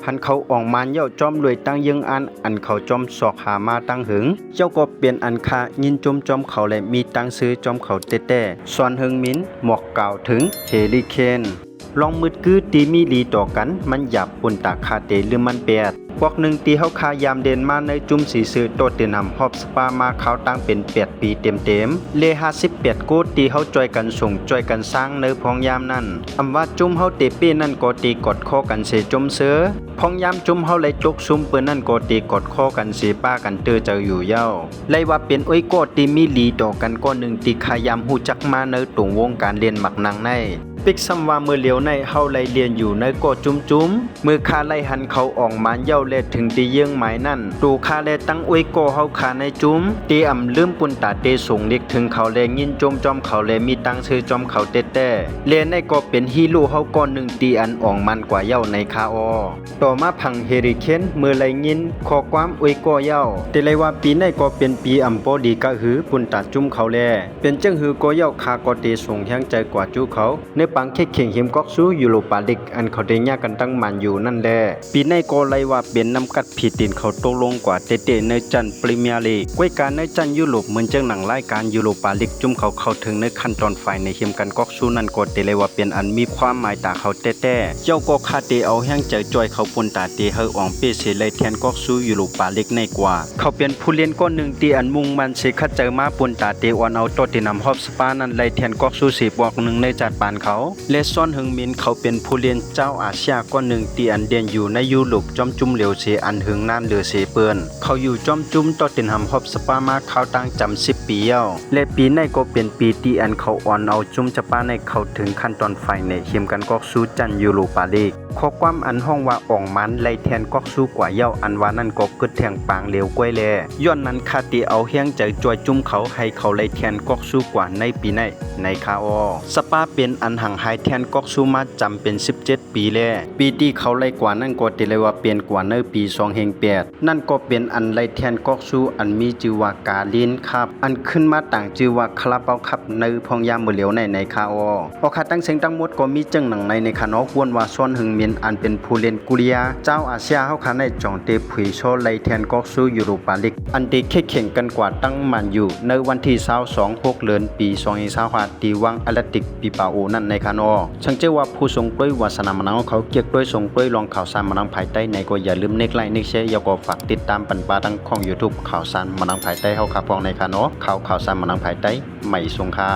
หันเขาออกมาเย่าจอมรวยตั้งยังอันเขาจอมสอกหามาตั้งหึงเจ้าก็เปลี่ยนอันคายินจมจอมเขาและมีตั้งซื้อจอมเขาเต้ๆส่วนหึงมินหมอกกล่าวถึงเฮลิเคนลองมืดกือตีมีลีต่อกันมันหยาบปุ่นตาคาเตหรือมันเปียดพวกหนึ่งตีเฮาคายามเด่นมาในจุ่มสีซื้อโตเตนำฮอบสปามาเขาตั้งเป็น8 ปีเต็มเล58โกตีเฮาจอยกันส่งจอยกันสร้างในพองยามนั้นอำว่าจุ่มเฮาเตเป้นั่นก็ตีกดคอกันเสจมเสือพองยามจุ่มเฮาเลยจกซุ่มเปิ้นนั่นก็ตีกดคอกันเสป้ากันเตอเจออยู่เย้าเลยว่าเป็นอ้อยก็ตีมีลีต่อกันก็หนึ่งตีขายามฮู้จักมาในตรงวงการเรียนหมักนางในปิกซ้ำว่าเมื่อเหลียวในเฮาไลเรียนอยู่ในก็จุ้มมือคาไลหันเขาออกมาเย้าเลถึงตีเยื่องหมายนั่นตูคาเลตั้งอวยก็เฮาคาในจุ้มตีอ่ำลืมปุ่นตาเตส่งเล็กถึงเขาแลยินจมจอมเขาแลมีตั้งชื่อจอมเขาเต้เลในก็เป็นฮีโร่เฮาก้อนหนึ่งตีอันอ่องมันกว่าเย้าในคาออต่อมาพังเฮริเคนเมื่อไลยินขอความอวยก็เย้าแต่เลยว่าปีในก็เป็นปีอ่ำปอดีกะหือปุ่นตาจุ้มเขาแลเป็นจังหือก็เย้าคาก็เตส่งแห่งใจกว่าจูเขาในปังเข่งหิมก๊อกซูยูโรปาลิกอันเขาได้ยากกันตั้งมันอยู่นั่นแหละปีในก็ไลว่าเป็นน้ำกัดผิดดินเขาตกลงกว่าเตในจันพรีเมียร์ลีกไว้การในจันยุโรปเหมือนจังหนังรายการยูโรปาลิกจุ่มเขาเข้าถึงในขั้นตอนฝ่ายในหิมกันก๊อกซูนั่นก็เตเลยว่าเป็นอันมีความหมายตาเขาเต้เจ้าก็คาเตเอาแห้งใจจอยเขาปนตาเตเฮออ่องเปเสเลยแทนก๊อกซูยูโรปาลิกในกว่าเขาเป็นผู้เล่นก้อนหนึ่งตีอันมุ่งมันเสคัดเจอมาปนตาเตออนเอาตัวตีนำฮอบสปานั่นเลยแทนก๊อกซูสีบวกหนึ่งในจัดปานเขาเลซอนหึงมินเขาเป็นผู้เรียนเจ้าอาเซียก้อนหนึ่งตีอันเดียนอยู่ในยุโรปจอมจุ่มเหลียวเสอันหึงนานเหลือเสเปื้อนเขาอยู่จอมจุ่มต่อตินหำฮอบสปามาเขาตั้งจำ10 ปีเย้าและปีในก็เป็นปีตีอันเขาอ่อนเอาจุ่มจะป้าในเขาถึงขั้นตอนไฟในเขียมกันกอกสู้จันยูโรปาลีกข้อความอันห้องว่าอ่องมันไล่แทนกอกสู้กว่าเย้าอันว่านั่นก็กึดแทงปางเหลวกล้วยแลย้อนนั้นคาตีเอาเฮียงใจจอยจุ่มเขาให้เขาไล่แทนกอกสู้กว่าในปีในคาออสปาเป็นอันห่างหายแทนกอกสู้มาจำเป็น17 ปีแลปีที่เขาไล่กว่านั่นก็ติเลยว่าเปลี่ยนกว่าในปี2008นั่นก็เป็นอันไล่แทนกอกสู้อันมีชื่อว่ากาลินครับอันขึ้นมาต่างชื่อว่าคาราบาวครับในพองยามมือเหลียวในคาออคาตั้งเสียงตั้งหมดก็มีจังหนังในคาเนาะควรว่าซ้อนหึงเมียนอันเป็นผู้เล่นกุเรียเจ้าอาเซียเฮาคาในจองเตผุยโชไล่แทนกอกสู้ยูโรปาลีกอันที่แข่งกันกว่าตั้งมันอยู่ในวันที่22 เดือนปี2025ที่วังแอตเลติกปิปาโอนั่นในคาเนาะช่างเจ้าว่าผู้ทรงด้วยวาสนามนังเขาเกียกด้วยทรงด้วยลองข่าวสารมนังภายใต้ในก็อย่าลืมเน็กไลน์เน็กแชร์อย่าก็ฝากติดตามปันปาทั้งของ YouTube ข่าวสารมนังภายใต้เฮาครับพองในคาเนาะข่าวสารมนังภายใต้ไม่สงค่า